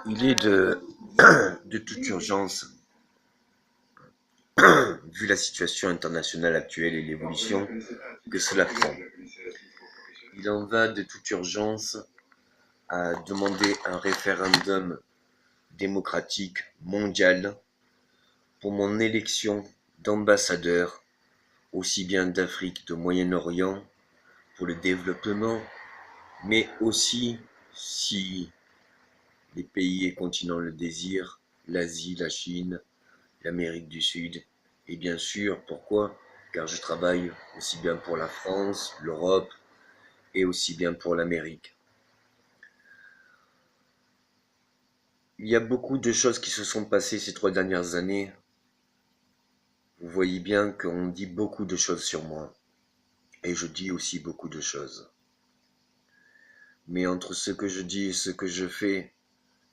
Il est de toute urgence, vu la situation internationale actuelle et l'évolution que cela prend. Il en va de toute urgence à demander un référendum démocratique mondial pour mon élection d'ambassadeur, aussi bien d'Afrique, de Moyen-Orient, pour le développement, mais aussi, si les pays et continents le désirent, l'Asie, la Chine, l'Amérique du Sud, et bien sûr, pourquoi? Car je travaille aussi bien pour la France, l'Europe, et aussi bien pour l'Amérique. Il y a beaucoup de choses qui se sont passées ces 3 dernières années. Vous voyez bien qu'on dit beaucoup de choses sur moi, et je dis aussi beaucoup de choses. Mais entre ce que je dis et ce que je fais,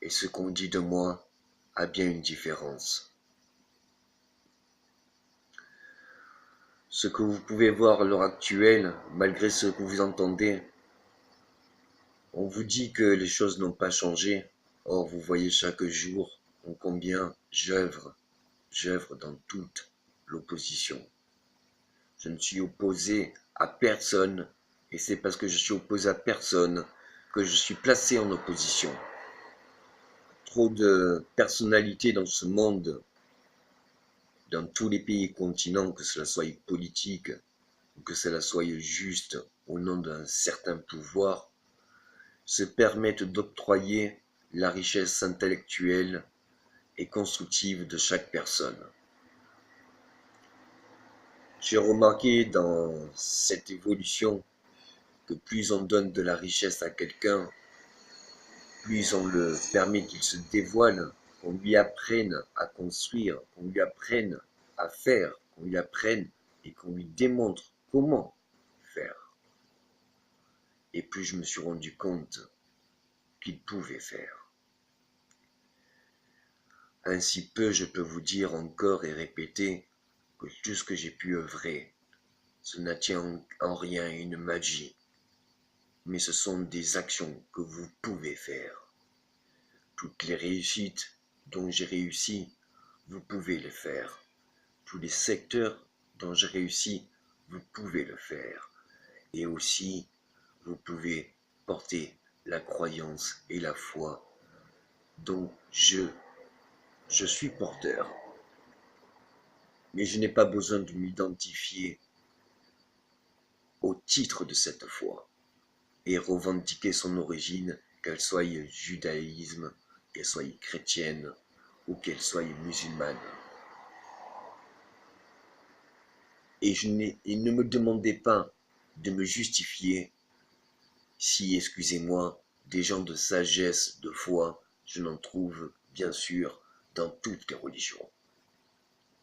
et ce qu'on dit de moi, a bien une différence. Ce que vous pouvez voir à l'heure actuelle, malgré ce que vous entendez, on vous dit que les choses n'ont pas changé. Or, vous voyez chaque jour en combien j'œuvre dans toute l'opposition. Je ne suis opposé à personne, et c'est parce que je suis opposé à personne que je suis placé en opposition. Trop de personnalités dans ce monde, dans tous les pays et continents, que cela soit politique, ou que cela soit juste au nom d'un certain pouvoir, se permettent d'octroyer la richesse intellectuelle et constructive de chaque personne. J'ai remarqué dans cette évolution que plus on donne de la richesse à quelqu'un, plus on le permet qu'il se dévoile, qu'on lui apprenne à construire, qu'on lui apprenne à faire, qu'on lui apprenne et qu'on lui démontre comment faire. Et plus je me suis rendu compte qu'il pouvait faire. Ainsi peu je peux vous dire encore et répéter que tout ce que j'ai pu œuvrer, ce n'a tient en rien une magie, mais ce sont des actions que vous pouvez faire. Toutes les réussites dont j'ai réussi, vous pouvez le faire. Tous les secteurs dont j'ai réussi, vous pouvez le faire. Et aussi, vous pouvez porter la croyance et la foi dont je suis porteur. Mais je n'ai pas besoin de m'identifier au titre de cette foi et revendiquer son origine, qu'elle soit judaïsme, qu'elle soit chrétienne ou qu'elle soit musulmane. Et ne me demandez pas de me justifier si, excusez-moi, des gens de sagesse, de foi, je n'en trouve bien sûr dans toutes les religions.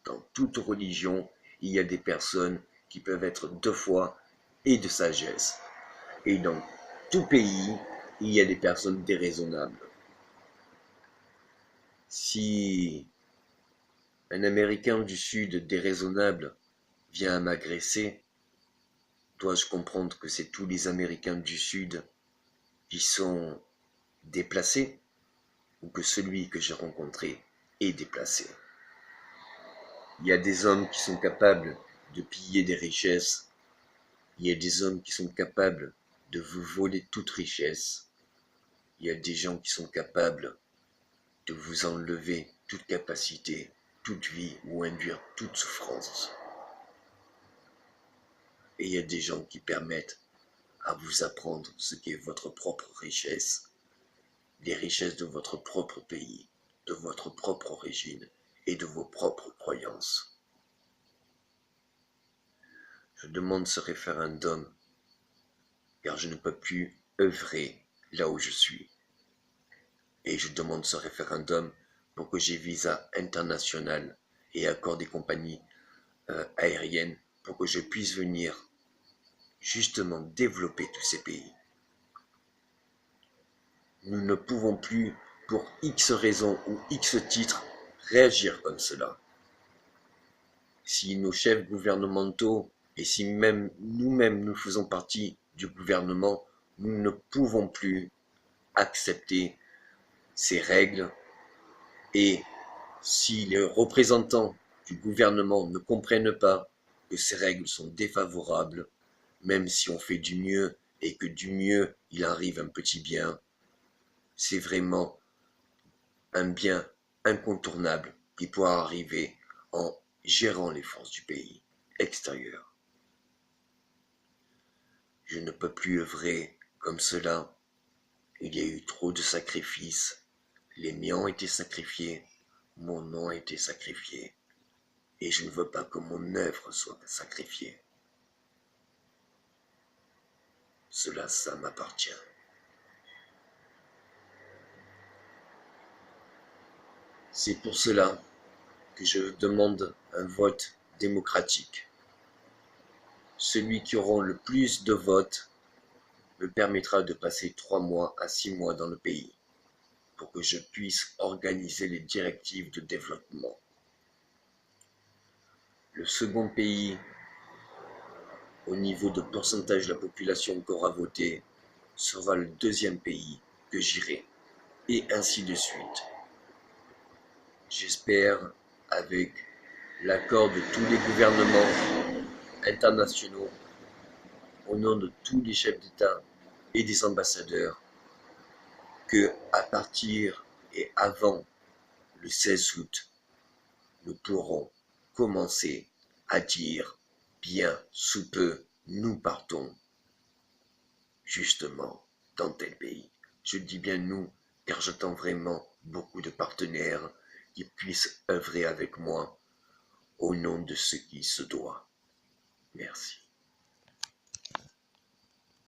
Dans toute religion, il y a des personnes qui peuvent être de foi et de sagesse. Et dans tout pays, il y a des personnes déraisonnables. Si un Américain du Sud déraisonnable vient à m'agresser, dois-je comprendre que c'est tous les Américains du Sud qui sont déplacés ou que celui que j'ai rencontré est déplacé? Il y a des hommes qui sont capables de piller des richesses. Il y a des hommes qui sont capables de vous voler toute richesse. Il y a des gens qui sont capables de vous enlever toute capacité, toute vie ou induire toute souffrance. Et il y a des gens qui permettent à vous apprendre ce qu'est votre propre richesse, les richesses de votre propre pays, de votre propre origine et de vos propres croyances. Je demande ce référendum car je ne peux plus œuvrer là où je suis. Et je demande ce référendum pour que j'ai visa international et accord des compagnies aériennes pour que je puisse venir justement développer tous ces pays. Nous ne pouvons plus, pour X raisons ou X titres, réagir comme cela. Si nos chefs gouvernementaux et si même nous-mêmes nous faisons partie du gouvernement, nous ne pouvons plus accepter ces règles, et si les représentants du gouvernement ne comprennent pas que ces règles sont défavorables, même si on fait du mieux et que du mieux il arrive un petit bien, c'est vraiment un bien incontournable qui pourra arriver en gérant les forces du pays extérieur. Je ne peux plus œuvrer comme cela. Il y a eu trop de sacrifices. Les miens ont été sacrifiés. Mon nom a été sacrifié. Et je ne veux pas que mon œuvre soit sacrifiée. Cela, ça m'appartient. C'est pour cela que je demande un vote démocratique. Celui qui aura le plus de votes me permettra de passer 3 mois à 6 mois dans le pays pour que je puisse organiser les directives de développement. Le second pays, au niveau de pourcentage de la population qui aura voté, sera le deuxième pays que j'irai, et ainsi de suite. J'espère, avec l'accord de tous les gouvernements internationaux, au nom de tous les chefs d'État et des ambassadeurs, que à partir et avant le 16 août, nous pourrons commencer à dire bien sous peu nous partons justement dans tel pays. Je dis bien nous car j'attends vraiment beaucoup de partenaires qui puissent œuvrer avec moi au nom de ce qui se doit. Merci.